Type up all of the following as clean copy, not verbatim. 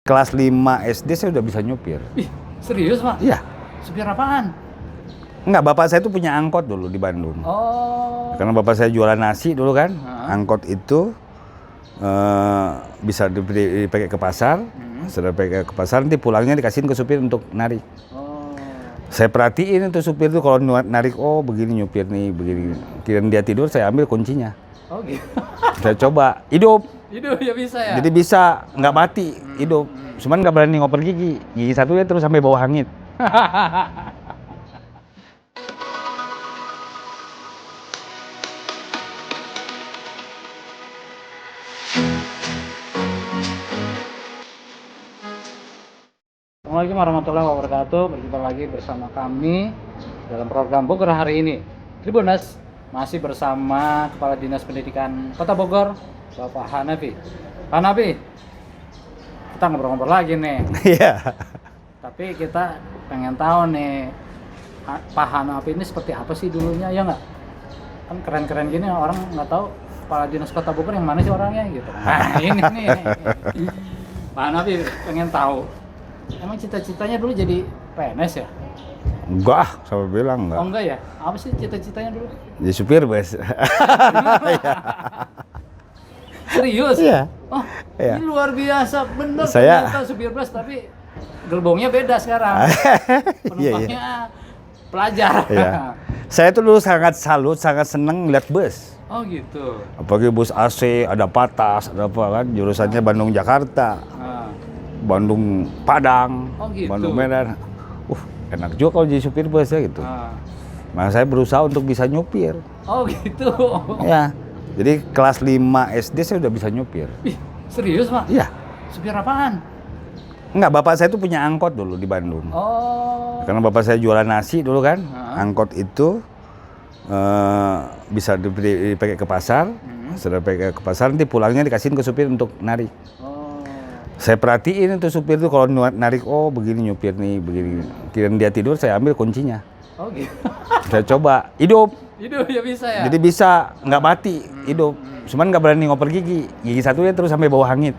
Kelas 5 SD saya udah bisa nyupir. Ih, serius, Pak? Iya. Supir apaan? Enggak, bapak saya tuh punya angkot dulu di Bandung. Oh. Karena bapak saya jualan nasi dulu kan. Angkot itu bisa dipakai ke pasar. Setelah dipakai ke pasar, nanti pulangnya dikasihin ke supir untuk narik. Oh. Saya perhatiin itu supir tuh kalau narik, oh begini nyupir nih, begini. Kirain dia tidur, saya ambil kuncinya. Oh gitu. Saya coba, hidup. Hidup ya bisa ya? Jadi bisa, nggak mati, hidup. Cuman nggak berani ngoper gigi. Gigi satunya terus sampai bau hangit. Assalamualaikum warahmatullahi wabarakatuh. Berjumpa lagi bersama kami dalam program Bogor hari ini. Tribuners masih bersama Kepala Dinas Pendidikan Kota Bogor, Bapak Hanafi. Pak Hanafi, kita ngobrol-ngobrol lagi nih. Iya. Tapi kita pengen tahu nih, Pak Hanafi ini seperti apa sih dulunya, ya nggak? Kan keren-keren gini orang nggak tahu Kepala Dinas Kota Bogor yang mana sih orangnya gitu. Nah ini nih, Pak Hanafi pengen tahu. Emang cita-citanya dulu jadi PNS ya? Enggak, sampai bilang enggak. Oh enggak ya? Apa sih cita-citanya dulu? Jadi supir bus. Serius? Iya. Oh, Iya. ini luar biasa, bener Saya- ternyata supir bus, tapi gerbongnya beda sekarang. Penumpangnya pelajar. Iya. Saya tuh dulu sangat salut, sangat seneng lihat bus. Oh gitu. Apalagi bus AC, ada Patas, ada apa kan, jurusannya Bandung Jakarta, Nah, Bandung Padang, Oh, gitu. Bandung Medan. Enak juga kalau jadi supir bus ya gitu. nah. Nah, saya berusaha untuk bisa nyupir. Oh gitu. Ya. Jadi kelas 5 SD saya udah bisa nyupir. Ih, serius, Pak? Iya. Supir apaan? Enggak, bapak saya tuh punya angkot dulu di Bandung. Oh. Karena bapak saya jualan nasi dulu kan. Angkot itu bisa dipakai ke pasar. Setelah dipakai ke pasar, nanti pulangnya dikasihin ke supir untuk narik. Oh. Saya perhatiin itu supir tuh kalau narik, oh begini nyupir nih, begini. Kirain dia tidur, saya ambil kuncinya. Oh gitu. Saya coba, hidup. Hidup ya bisa ya? Jadi bisa, nggak mati, hidup. Cuman nggak berani ngoper gigi. Gigi satunya terus sampai bau hangit.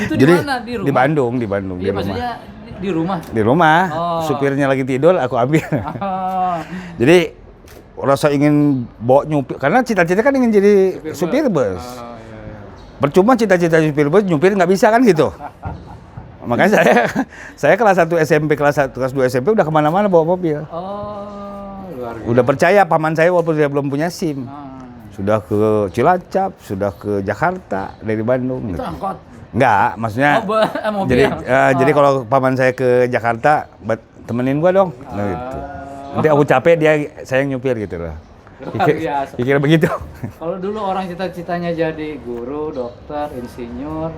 Itu di Jadi mana? Di rumah? di Bandung, di Bandung, Iya, di rumah. maksudnya di rumah. Di rumah, Oh. supirnya lagi tidur, aku ambil. Oh. Jadi rasa ingin bawa nyupir, karena cita-cita kan ingin jadi supir bus. Oh, iya, iya. Percuma cita-cita supir bus, nyupir nggak bisa kan gitu. Makanya saya kelas 1 SMP, kelas 1, kelas 2 SMP udah kemana-mana bawa mobil. Oh, luar biasa. Udah percaya paman saya walaupun dia belum punya SIM. Ah. Sudah ke Cilacap, sudah ke Jakarta dari Bandung. Itu gitu. angkot. Enggak, maksudnya Mobil. jadi kalau paman saya ke Jakarta, temenin gua dong. Nah, gitu. Nanti aku capek, saya yang nyupir gitu loh. Luar biasa. Pikir begitu. Kalau dulu orang cita-citanya jadi guru, dokter, insinyur,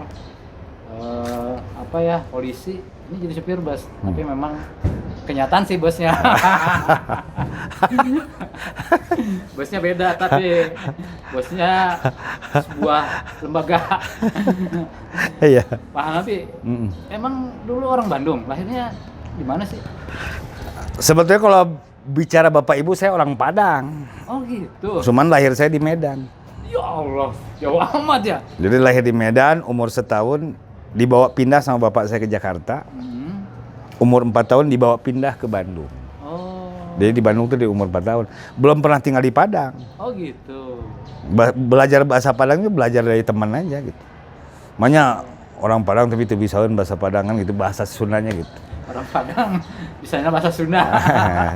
apa ya, polisi, ini jadi supir bus. Tapi memang kenyataan sih busnya. Busnya beda, tapi busnya sebuah lembaga. Iya. Pak Hanafi, emang dulu orang Bandung, lahirnya di mana sih? Sebetulnya kalau bicara bapak ibu, saya orang Padang. Oh gitu. Cuman lahir saya di Medan. Ya Allah, jauh amat ya. Jadi lahir di Medan, umur setahun, dibawa pindah sama bapak saya ke Jakarta. Umur 4 tahun dibawa pindah ke Bandung. Oh. Jadi di Bandung tuh di umur 4 tahun. Belum pernah tinggal di Padang. Oh gitu. Belajar bahasa Padang itu belajar dari teman aja gitu. Makanya orang Padang tapi itu bisa bahasa Padangan gitu, bahasa Sundanya gitu. Orang Padang bisanya bahasa Sunda.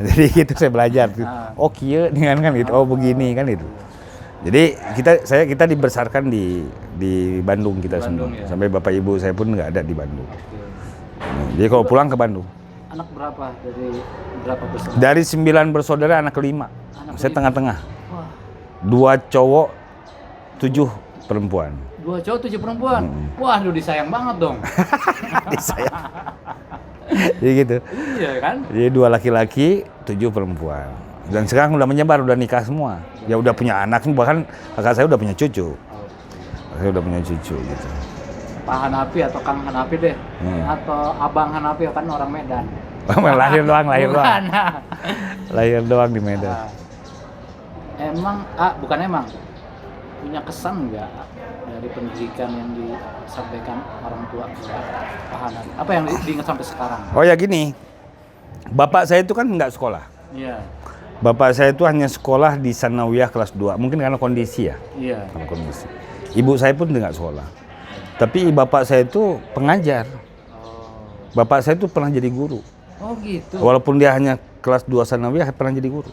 Jadi gitu saya belajar. Oh kieu kan gitu. Oh begini kan itu. Jadi kita dibesarkan di Bandung kita semua. Ya? Sampai bapak ibu saya pun nggak ada di Bandung. Jadi kalau pulang ke Bandung. Anak berapa dari berapa bersaudara? Dari 9 bersaudara, anak kelima. Saya kelima. tengah-tengah. Wah, 2 cowok, 7 perempuan. 2 cowok 7 perempuan. Waduh, disayang banget dong. Disayang. Jadi gitu. Iya kan? Jadi 2 laki-laki, 7 perempuan. Dan sekarang udah menyebar, udah nikah semua. Ya udah punya anak, bahkan kakak saya udah punya cucu. Saya udah punya cucu gitu. Pak Hanafi atau Kang Hanafi deh. Atau Abang Hanafi kan orang Medan. lahir doang. Bukan. Lahir doang di Medan. Emang, bukan emang. punya kesan nggak dari pendidikan yang disampaikan orang tua ke Pak Hanafi? Apa yang diingat sampai sekarang? Oh ya gini, bapak saya itu kan nggak sekolah. Iya. Bapak saya itu hanya sekolah di Sanawiyah kelas 2, mungkin karena kondisi ya. Iya. Karena kondisi. Ibu saya pun nggak sekolah. Tapi bapak saya itu pengajar. Oh. Bapak saya itu pernah jadi guru. Oh gitu. Walaupun dia hanya kelas 2 Sanawiyah, pernah jadi guru.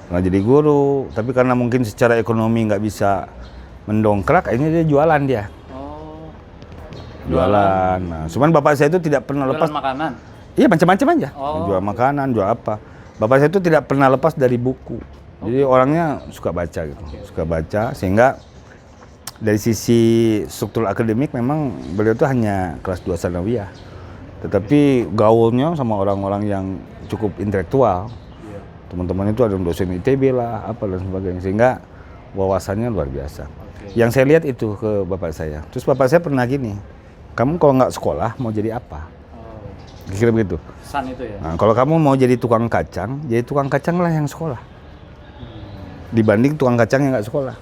Pernah jadi guru, tapi karena mungkin secara ekonomi nggak bisa mendongkrak, akhirnya dia jualan dia. Oh. Jualan. Nah, cuman bapak saya itu tidak pernah lepas. Jualan makanan. Iya, macam-macam aja. Oh. Jual makanan, jual apa. Bapak saya itu tidak pernah lepas dari buku. Jadi orangnya suka baca gitu. Suka baca, sehingga dari sisi struktur akademik memang beliau itu hanya kelas 2 Sanawiyah. Tetapi gaulnya sama orang-orang yang cukup intelektual. Iya. Teman-teman itu ada dosen ITB lah, apa dan sebagainya. Sehingga wawasannya luar biasa. Oke. Yang saya lihat itu ke bapak saya. Terus bapak saya pernah gini, kamu kalau nggak sekolah mau jadi apa? Oh. Kira begitu. San itu ya. Nah, kalau kamu mau jadi tukang kacang, jadi tukang kacang lah yang sekolah. Dibanding tukang kacang yang nggak sekolah.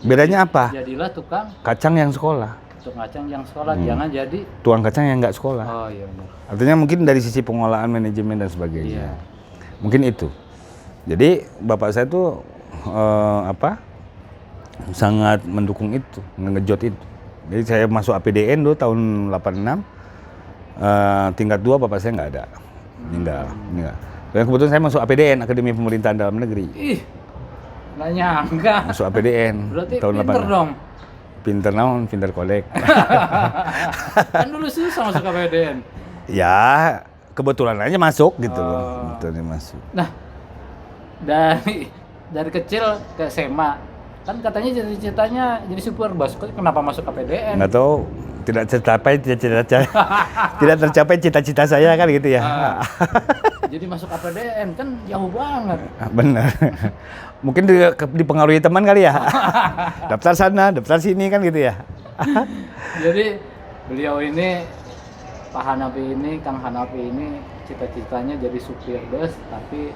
Bedanya apa? Jadilah tukang Kacang yang sekolah, kacang yang sekolah, jangan jadi. tukang kacang yang nggak sekolah. Oh iya benar. Artinya mungkin dari sisi pengolahan, manajemen dan sebagainya. Iya. Mungkin itu. Jadi bapak saya tuh sangat mendukung itu, ngejot itu. Jadi saya masuk APDN dulu tahun 86. Tingkat 2 bapak saya nggak ada, meninggal. Dan kebetulan saya masuk APDN, Akademi Pemerintahan Dalam Negeri. Ih, nggak nyangka. Masuk APDN Berarti tahun pinter 86. dong. Pinter naon, pinter kolek. Kan dulu susah masuk KPDN. Ya, kebetulan aja masuk gitu loh. Oh. Kebetulan masuk. Nah, dari kecil ke SMA, kan katanya cita-citanya jadi super bus. Kenapa masuk KPDN? Nggak tahu, tidak tercapai tidak tercapai cita-cita saya kan gitu ya. Jadi masuk KPDN kan jauh banget. Benar. Mungkin dipengaruhi teman kali ya. Daftar sana, daftar sini kan gitu ya. Jadi beliau ini, Pak Hanafi ini, Kang Hanafi ini cita-citanya jadi supir bus, tapi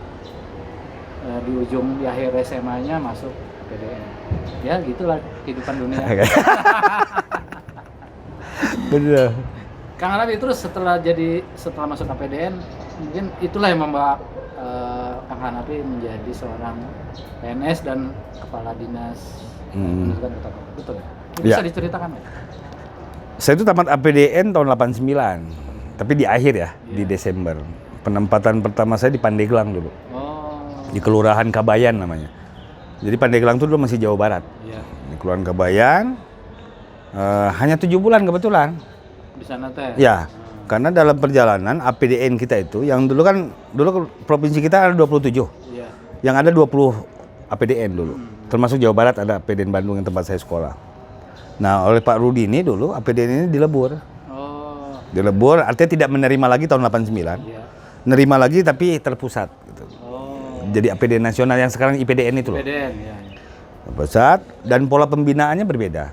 di akhir SMA-nya masuk KPDN. Ya gitulah kehidupan dunia. Benar. Kang Hanafi terus setelah masuk KPDN, mungkin itulah yang membawa Kang Hanafi menjadi seorang PNS dan kepala dinas pendidikan Kota Bogor. Betul ya? Bisa diceritakan ya? Saya itu tamat APDN tahun 89, tapi di akhir ya, di Desember. Penempatan pertama saya di Pandeglang dulu, Oh. di Kelurahan Kabayan namanya. Jadi Pandeglang itu dulu masih Jawa Barat. Iya. Di Kelurahan Kabayan, hanya 7 bulan kebetulan. Di sana teh. Ya, karena dalam perjalanan APDN kita itu, yang dulu provinsi kita ada 27, Iya. yang ada 20 APDN dulu. Termasuk Jawa Barat ada APDN Bandung yang tempat saya sekolah. Nah, oleh Pak Rudi ini dulu APDN ini dilebur. Oh. Dilebur artinya tidak menerima lagi tahun 89. Iya. Nerima lagi tapi terpusat gitu. Oh. Jadi APDN nasional yang sekarang IPDN itu loh. PDN ya. Terpusat dan pola pembinaannya berbeda.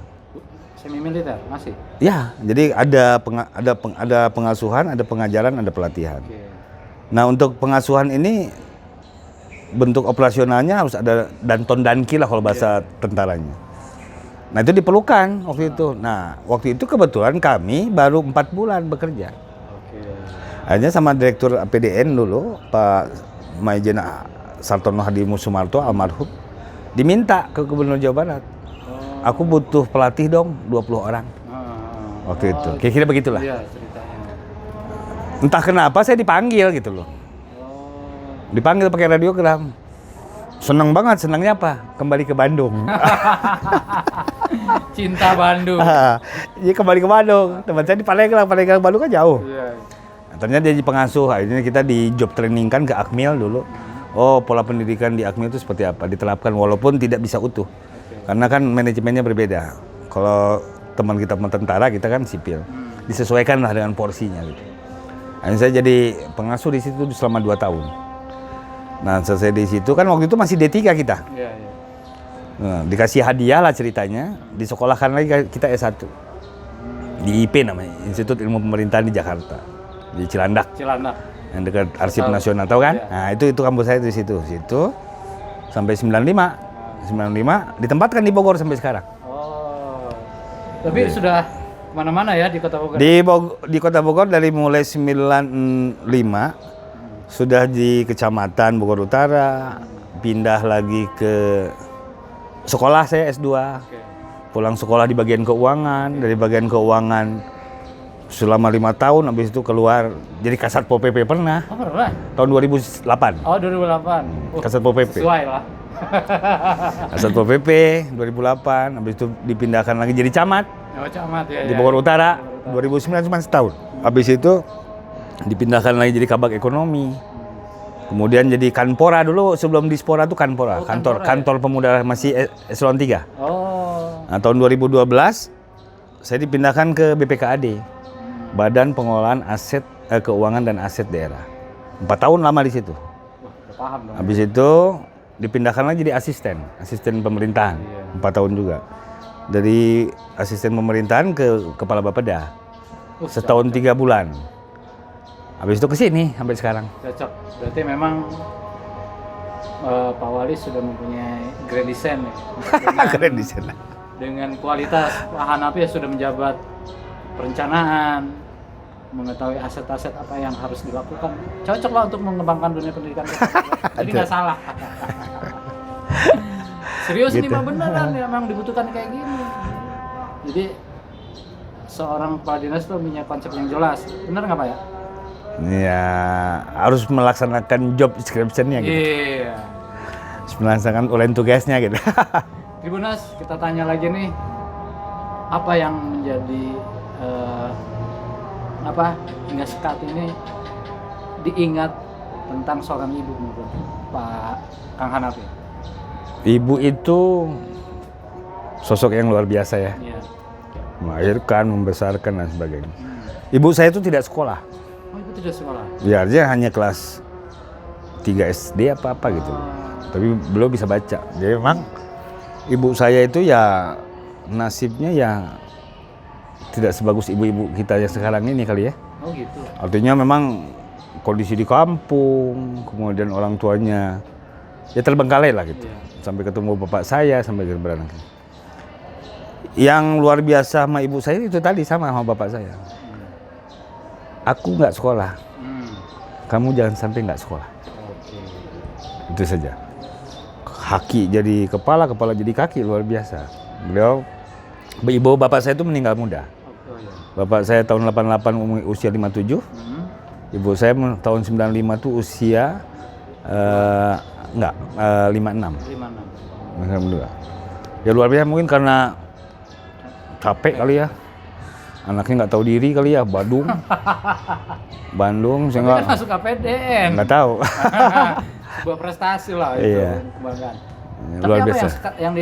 Semi militer masih. Ya, jadi ada pengasuhan, ada pengajaran, ada pelatihan. Oke. Nah, untuk pengasuhan ini bentuk operasionalnya harus ada danton danki lah kalau bahasa tentaranya. Nah, itu diperlukan waktu itu. Nah, waktu itu kebetulan kami baru 4 bulan bekerja. Oke. Akhirnya sama Direktur APDN dulu, Pak Maijen Sartono Hadimu Sumarto almarhum, diminta ke Gubernur Jawa Barat. Aku butuh pelatih dong, 20 orang. Waktu itu. Kira-kira begitulah. Iya, ceritanya. Entah kenapa saya dipanggil gitu loh. Oh. Dipanggil pakai radiogram. Seneng banget, senangnya apa? Kembali ke Bandung. Cinta Bandung. Iya, kembali ke Bandung. Teman saya di Palembang Bandung kan jauh. Iya. Nah, ternyata dia jadi pengasuh. Akhirnya kita di job training kan ke Akmil dulu. Oh, pola pendidikan di Akmil itu seperti apa? Diterapkan walaupun tidak bisa utuh. Karena kan manajemennya berbeda. Kalau teman kita tentara, kita kan sipil. Disesuaikan lah dengan porsinya gitu. Akhirnya saya jadi pengasuh di situ selama 2 tahun. Nah, selesai di situ kan waktu itu masih D3 kita. Iya, iya. Nah, dikasih hadiah lah ceritanya. Disekolahkan lagi kita S1. Di IP namanya, Institut Ilmu Pemerintahan di Jakarta. Di Cilandak. Cilandak. Yang dekat Arsip Nasional, tahu kan? Iya. Nah, itu kampus saya di situ. Situ sampai 95. 95 ditempatkan di Bogor sampai sekarang. Oh. Tapi sudah kemana-mana ya di Kota Bogor? Di Kota Bogor dari mulai 95 sudah di Kecamatan Bogor Utara, pindah lagi ke sekolah saya S2. Oke. Pulang sekolah di bagian keuangan, dari bagian keuangan selama 5 tahun, habis itu keluar jadi Kasat Pol PP pernah Oh, pernah? tahun 2008. Oh, 2008. Kasat Pol PP. Sesuai lah. Kasat Pol PP 2008, habis itu dipindahkan lagi jadi camat Oh, camat ya. di Bogor Utara 2009 cuma setahun. Habis itu dipindahkan lagi jadi Kabag Ekonomi. Kemudian jadi Kanpora dulu, sebelum di Spora tuh Kanpora, Oh, Kanpora, kantor pemuda masih eselon 3. Oh. Nah, tahun 2012 saya dipindahkan ke BPKAD, Badan Pengelolaan Aset Keuangan dan Aset Daerah. 4 tahun lama di situ. Wah, udah paham dong. Habis itu dipindahkan lagi jadi asisten pemerintahan. Iya. 4 tahun juga. Dari asisten pemerintahan ke kepala Bapeda. Setahun 3 bulan. Habis itu ke sini sampai sekarang. Cocok. Berarti memang Pak Wali sudah mempunyai grand design ya. Keren di sana. Dengan kualitas Pak Hanafi sudah menjabat perencanaan, mengetahui aset-aset apa yang harus dilakukan. Cocok lah untuk mengembangkan dunia pendidikan. Jadi nggak salah. Serius Gitu. nih Pak, beneran ya, memang dibutuhkan kayak gini. Jadi seorang kepala dinas tuh punya konsep yang jelas. Bener nggak Pak ya? Ya, harus melaksanakan job description-nya gitu. Iya. Harus melaksanakan ulang tugasnya gitu. Tribunas, kita tanya lagi nih, apa yang menjadi hingga saat ini diingat tentang seorang ibu menurut Pak Kang Hanafi? Ibu itu sosok yang luar biasa ya. Iya. Melahirkan, membesarkan dan sebagainya. Ibu saya itu tidak sekolah. Oh, ibu tidak sekolah. Ya, dia hanya kelas 3 SD apa gitu. Tapi belum bisa baca. Jadi memang ibu saya itu ya nasibnya ya tidak sebagus ibu-ibu kita yang sekarang ini kali ya. Oh gitu. Artinya memang kondisi di kampung, kemudian orang tuanya ya terbengkalai lah gitu. Iya. Sampai ketemu bapak saya, sampai ke beranak. Yang luar biasa sama ibu saya itu tadi sama bapak saya. Aku nggak sekolah, kamu jangan sampai nggak sekolah. Oke. Itu saja. Kaki jadi kepala, kepala jadi kaki, luar biasa. Beliau, ibu bapak saya itu meninggal muda. Oh, iya. Bapak saya tahun 88 usia 57. Ibu saya tahun 95 tuh usia 56. 56. Ya luar biasa, mungkin karena capek kali ya. Anaknya nggak tahu diri kali ya, Bandung, saya Tapi kan masuk APDN. nggak tahu. Sebuah prestasi lah itu, Iya. kebanggaan. Ya, Tapi luar apa biasa. yang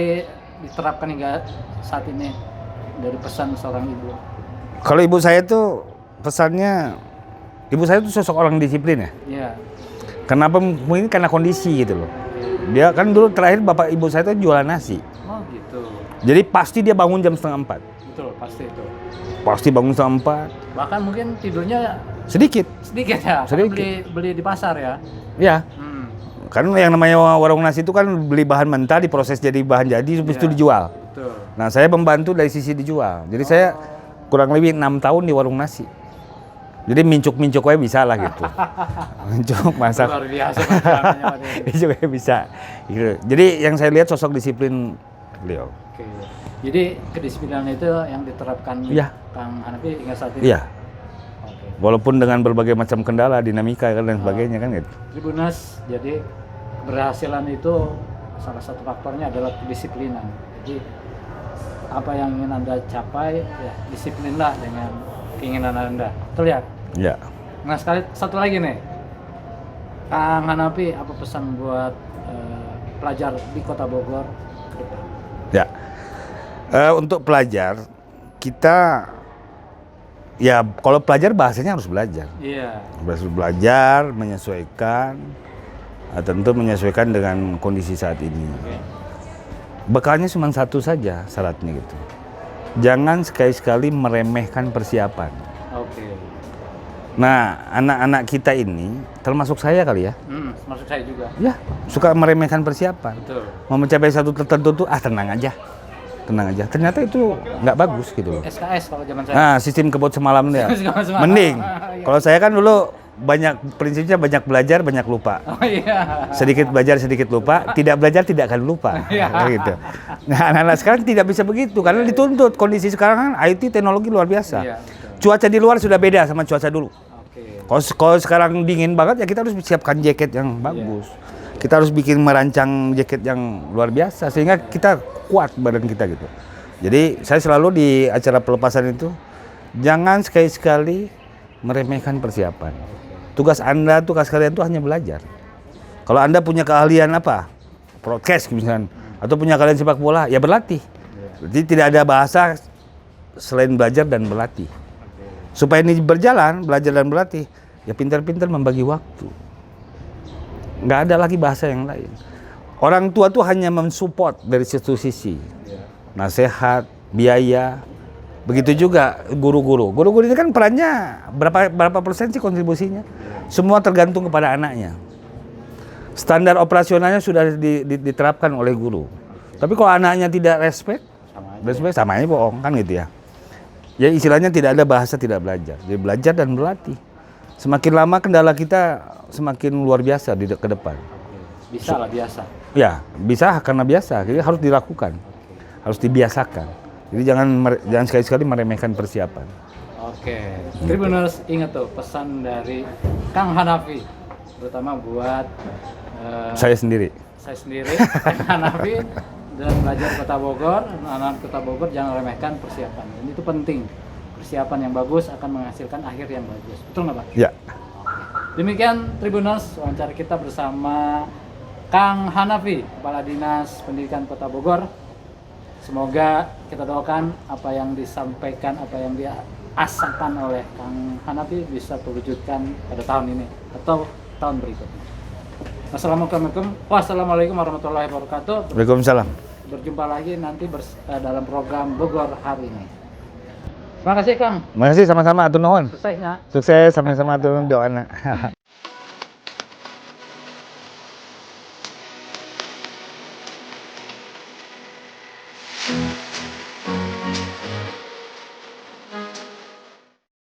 diterapkan hingga saat ini dari pesan seorang ibu? Kalau ibu saya tuh pesannya, ibu saya tuh sosok orang disiplin ya. Iya. Kenapa? Mungkin karena kondisi gitu loh. Dia kan dulu terakhir bapak ibu saya tuh jualan nasi. Oh gitu. Jadi pasti dia bangun jam 3:30. Betul, pasti itu. Pasti bangun 3:30. Bahkan mungkin tidurnya Sedikit. sedikit ya, karena Sedikit. beli di pasar ya. Ya. Kan yang namanya warung nasi itu kan beli bahan mentah, diproses jadi bahan jadi, habis itu dijual. Betul. Nah, saya membantu dari sisi dijual. Jadi saya kurang lebih 6 tahun di warung nasi. Jadi mincuk-mincuk aja bisa lah gitu. Mincuk, masak. Luar biasa namanya Pak Dedi. Mincuk aja bisa. Gitu. Jadi yang saya lihat sosok disiplin beliau. Oke. Jadi kedisiplinan itu yang diterapkan Iya. Kang Hanafi hingga saat ini. Iya. Oke. Walaupun dengan berbagai macam kendala, dinamika dan sebagainya kan gitu. Tribunas, jadi keberhasilan itu salah satu faktornya adalah kedisiplinan. Jadi apa yang ingin Anda capai, ya disiplinlah dengan keinginan Anda. Betul ya? Ya. Nah, satu lagi nih. Kang Hanafi, apa pesan buat pelajar di Kota Bogor ke depan? Ya. Untuk pelajar kita ya kalau pelajar bahasanya harus belajar. Iya. Harus belajar, menyesuaikan, tentu menyesuaikan dengan kondisi saat ini. Oke. Bekalnya cuma satu saja syaratnya gitu. Jangan sekali-sekali meremehkan persiapan. Oke. Nah, anak-anak kita ini, termasuk saya kali ya, Masuk saya juga. ya suka meremehkan persiapan. Betul. Mau mencapai satu tertentu tuh, tenang aja. Ternyata itu nggak bagus gitu loh. SKS kalau zaman saya. Nah, sistem kebut semalam dia. Semalam. Mending. Iya. Kalau saya kan dulu prinsipnya banyak belajar, banyak lupa. Oh iya. Sedikit belajar, sedikit lupa. Tidak belajar, tidak akan lupa. Iya. Gitu. Nah, anak-anak sekarang tidak bisa begitu karena dituntut. Kondisi sekarang kan IT teknologi luar biasa. Iya, betul. Cuaca di luar sudah beda sama cuaca dulu. Oke. Kalau sekarang dingin banget ya kita harus siapkan jaket yang bagus. Kita harus bikin merancang jaket yang luar biasa sehingga kita kuat badan kita gitu. Jadi saya selalu di acara pelepasan itu jangan sekali-sekali meremehkan persiapan. Tugas kalian itu hanya belajar. Kalau Anda punya keahlian apa? Broadcast misalnya atau punya keahlian sepak bola, ya berlatih. Jadi tidak ada bahasa selain belajar dan berlatih. Supaya ini berjalan, belajar dan berlatih, ya pintar-pintar membagi waktu. Nggak ada lagi bahasa yang lain. Orang tua tuh hanya mensupport dari satu sisi. Nasihat, biaya. Begitu juga guru-guru. Guru-guru ini kan perannya berapa persen sih kontribusinya? Semua tergantung kepada anaknya. Standar operasionalnya sudah diterapkan oleh guru. Tapi kalau anaknya tidak respect sama aja bohong kan gitu ya. Ya istilahnya tidak ada bahasa tidak belajar. Jadi belajar dan berlatih. Semakin lama kendala kita semakin luar biasa ke depan. Bisa lah biasa. Ya, bisa karena biasa. Jadi harus dilakukan. Harus dibiasakan. Jadi jangan sekali-sekali meremehkan persiapan. Oke. Tribuners ingat tuh pesan dari Kang Hanafi, terutama buat Saya sendiri. Kang Hanafi dan belajar Kota Bogor, anak-anak Kota Bogor jangan remehkan persiapan. Dan itu penting. Persiapan yang bagus akan menghasilkan akhir yang bagus. Betul nggak Pak? Ya. Demikian Tribuners, wawancara kita bersama Kang Hanafi, Kepala Dinas Pendidikan Kota Bogor. Semoga kita doakan apa yang disampaikan, apa yang diasakan oleh Kang Hanafi bisa terwujudkan pada tahun ini atau tahun berikutnya. Wassalamualaikum warahmatullahi wabarakatuh. Waalaikumsalam. Berjumpa lagi nanti dalam program Bogor hari ini. Terima kasih Kang. Terima kasih sama-sama atur nuhun. Suksesnya. Sukses sama-sama atur doa.